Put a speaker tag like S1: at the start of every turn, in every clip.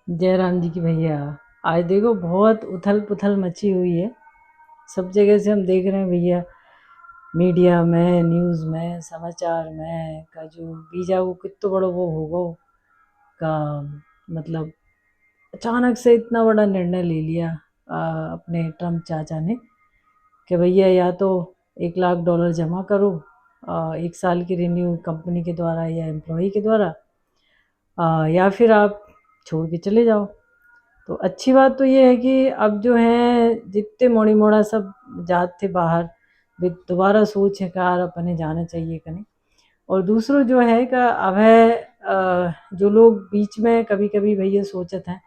S1: जयराम जी की भैया। आज देखो बहुत उथल पुथल मची हुई है। सब जगह से हम देख रहे हैं भैया, मीडिया में, न्यूज़ में, समाचार में का जो वीजा वो कितना बड़ा वो होगा का, मतलब अचानक से इतना बड़ा निर्णय ले लिया अपने ट्रम्प चाचा ने कि भैया या तो $1 लाख जमा करो 1 साल की रिन्यू कंपनी के द्वारा या एम्प्लॉई के द्वारा, या फिर आप छोड़ के चले जाओ। तो अच्छी बात तो ये है कि अब जो है जितने मोड़ी मोड़ा सब जात थे बाहर, वे दोबारा सोच है कार अपने जाना चाहिए कने। और दूसरों जो है का अब है जो लोग बीच में कभी कभी भैया सोचत हैं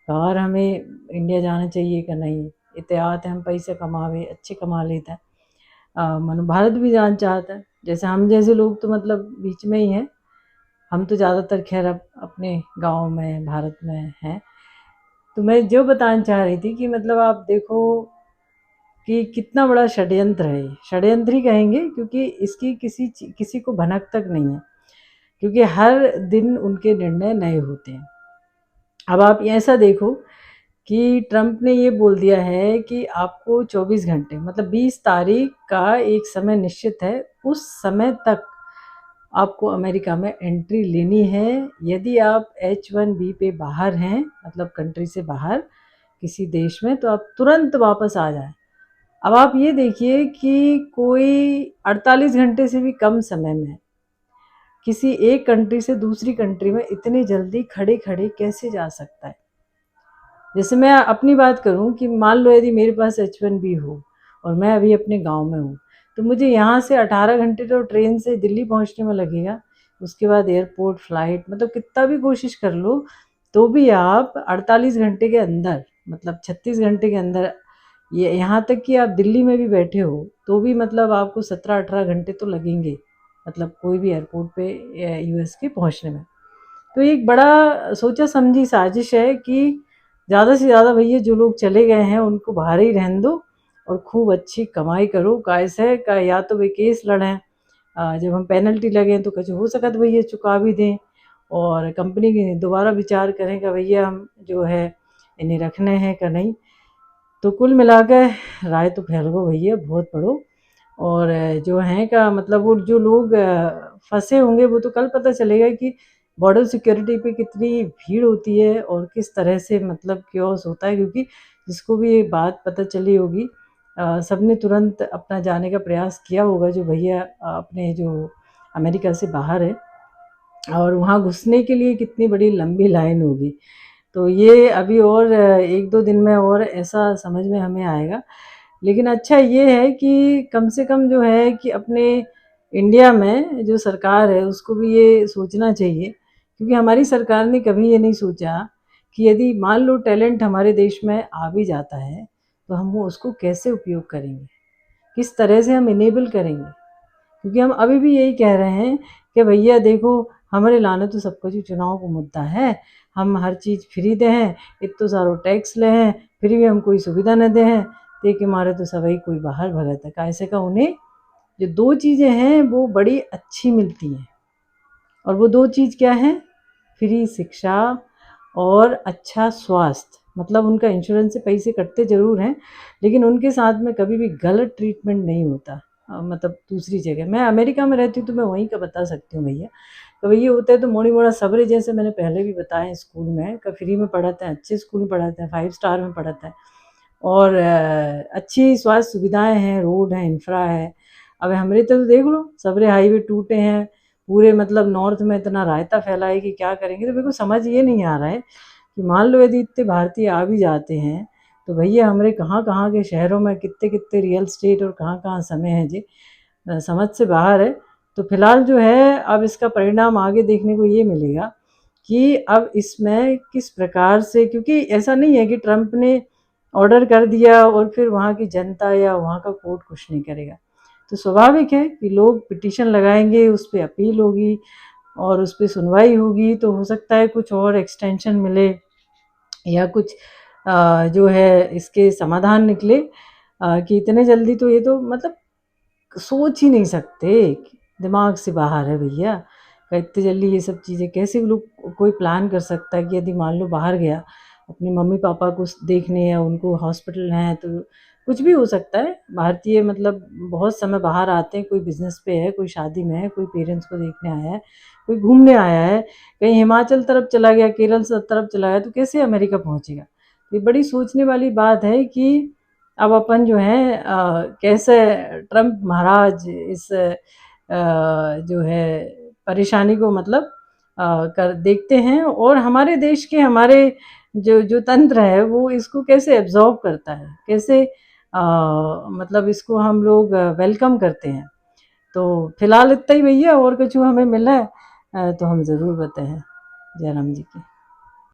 S1: कार हमें इंडिया जाना चाहिए कि नहीं, इतिहाद है हम पैसे कमावे अच्छे कमा लेते हैं, मन भारत भी जाना चाहता है। जैसे हम जैसे लोग तो मतलब बीच में ही हैं। हम तो ज़्यादातर खैर अब अपने गांव में भारत में हैं। तो मैं जो बताना चाह रही थी कि मतलब आप देखो कि कितना बड़ा षड्यंत्र है ये। षड्यंत्र ही कहेंगे क्योंकि इसकी किसी को भनक तक नहीं है, क्योंकि हर दिन उनके निर्णय नए होते हैं। अब आप ऐसा देखो कि ट्रम्प ने ये बोल दिया है कि आपको 24 घंटे मतलब 20 तारीख का एक समय निश्चित है, उस समय तक आपको अमेरिका में एंट्री लेनी है। यदि आप H1B पे बाहर हैं, मतलब कंट्री से बाहर किसी देश में, तो आप तुरंत वापस आ जाएं। अब आप ये देखिए कि कोई 48 घंटे से भी कम समय में किसी एक कंट्री से दूसरी कंट्री में इतनी जल्दी खड़े खड़े कैसे जा सकता है। जैसे मैं अपनी बात करूं कि मान लो यदि मेरे पास H1B हो और मैं अभी अपने गांव में हूं, तो मुझे यहाँ से 18 घंटे तो ट्रेन से दिल्ली पहुंचने में लगेगा। उसके बाद एयरपोर्ट फ्लाइट, मतलब कितना भी कोशिश कर लो तो भी आप 48 घंटे के अंदर, मतलब 36 घंटे के अंदर, ये यहाँ तक कि आप दिल्ली में भी बैठे हो तो भी मतलब आपको 17-18 घंटे तो लगेंगे, मतलब कोई भी एयरपोर्ट पे US के पहुंचने में। तो एक बड़ा सोचा समझी साजिश है कि ज़्यादा से ज़्यादा भैया जो लोग चले गए हैं उनको बाहर ही रहने दो और खूब अच्छी कमाई करो। कैसे का या तो वे केस लड़ें, जब हम पेनल्टी लगें तो कुछ हो सकता भैया चुका भी दें, और कंपनी की दोबारा विचार करें कि भैया हम जो है इन्हें रखने हैं कि नहीं। तो कुल मिलाकर राय तो फैल गो भैया बहुत पढ़ो। और जो हैं का मतलब वो जो लोग फंसे होंगे वो तो कल पता चलेगा कि बॉर्डर सिक्योरिटी पे कितनी भीड़ होती है और किस तरह से मतलब क्योस होता है, क्योंकि जिसको भी ये बात पता चली होगी सबने तुरंत अपना जाने का प्रयास किया होगा, जो भैया अपने जो अमेरिका से बाहर है, और वहाँ घुसने के लिए कितनी बड़ी लंबी लाइन होगी। तो ये अभी और 1-2 दिन में और ऐसा समझ में हमें आएगा। लेकिन अच्छा ये है कि कम से कम जो है कि अपने इंडिया में जो सरकार है उसको भी ये सोचना चाहिए, क्योंकि हमारी सरकार ने कभी ये नहीं सोचा कि यदि मान लो टैलेंट हमारे देश में आ भी जाता है तो हम वो उसको कैसे उपयोग करेंगे, किस तरह से हम इनेबल करेंगे। क्योंकि हम अभी भी यही कह रहे हैं कि भैया देखो हमारे लाने तो सब कुछ चुनाव को मुद्दा है, हम हर चीज़ फ्री दे हैं, इतो सारो टैक्स ले हैं, फिर भी हम कोई सुविधा न दे हैं, ते के मारे तो सभी कोई बाहर भगत है। कैसे का उन्हें जो दो चीज़ें हैं वो बड़ी अच्छी मिलती हैं, और वो दो चीज़ क्या है, फ्री शिक्षा और अच्छा स्वास्थ्य। मतलब उनका इंश्योरेंस से पैसे कटते ज़रूर हैं, लेकिन उनके साथ में कभी भी गलत ट्रीटमेंट नहीं होता। मतलब दूसरी जगह मैं अमेरिका में रहती हूँ तो मैं वहीं का बता सकती हूँ भैया। तो भैया होता है तो मोड़ी मोड़ा सबरे, जैसे मैंने पहले भी बताया, स्कूल में का फ्री में पढ़ाते हैं, अच्छे स्कूल में पढ़ाते हैं, 5 स्टार में पढ़ाते हैं, और अच्छी स्वास्थ्य सुविधाएं हैं, रोड है, इंफ्रा है। अब हमारे तो देख लो सबरे हाईवे टूटे हैं पूरे, मतलब नॉर्थ में इतना रायता फैला है कि क्या करेंगे। तो मेरे को समझ ये नहीं आ रहा है कि मान लो यदि इतने भारतीय आ भी जाते हैं तो भैया हमारे कहाँ कहाँ के शहरों में कितने कितने रियल स्टेट और कहाँ कहाँ समय है जी, समझ से बाहर है। तो फिलहाल जो है अब इसका परिणाम आगे देखने को ये मिलेगा कि अब इसमें किस प्रकार से, क्योंकि ऐसा नहीं है कि ट्रंप ने ऑर्डर कर दिया और फिर वहाँ की जनता या वहाँ का कोर्ट कुछ नहीं करेगा। तो स्वाभाविक है कि लोग पिटीशन लगाएंगे, उस पर अपील होगी और उस पर सुनवाई होगी, तो हो सकता है कुछ और एक्सटेंशन मिले या कुछ जो है इसके समाधान निकले, कि इतने जल्दी तो ये तो मतलब सोच ही नहीं सकते, दिमाग से बाहर है भैया। इतनी जल्दी ये सब चीज़ें कैसे लोग कोई प्लान कर सकता है कि यदि मान लो बाहर गया अपने मम्मी पापा को देखने या उनको हॉस्पिटल हैं तो कुछ भी हो सकता है। भारतीय मतलब बहुत समय बाहर आते हैं, कोई बिजनेस पे है, कोई शादी में है, कोई पेरेंट्स को देखने आया है, कोई घूमने आया है, कहीं हिमाचल तरफ चला गया, केरल तरफ चला गया, तो कैसे अमेरिका पहुंचेगा। ये बड़ी सोचने वाली बात है कि अब अपन जो है कैसे ट्रम्प महाराज इस जो है परेशानी को मतलब कर देखते हैं और हमारे देश के हमारे जो जो तंत्र है वो इसको कैसे एब्जॉर्ब करता है, कैसे मतलब इसको हम लोग वेलकम करते हैं। तो फिलहाल इतना ही भैया, और कुछ हमें मिला है तो हम ज़रूर बताएं। जयराम जी की।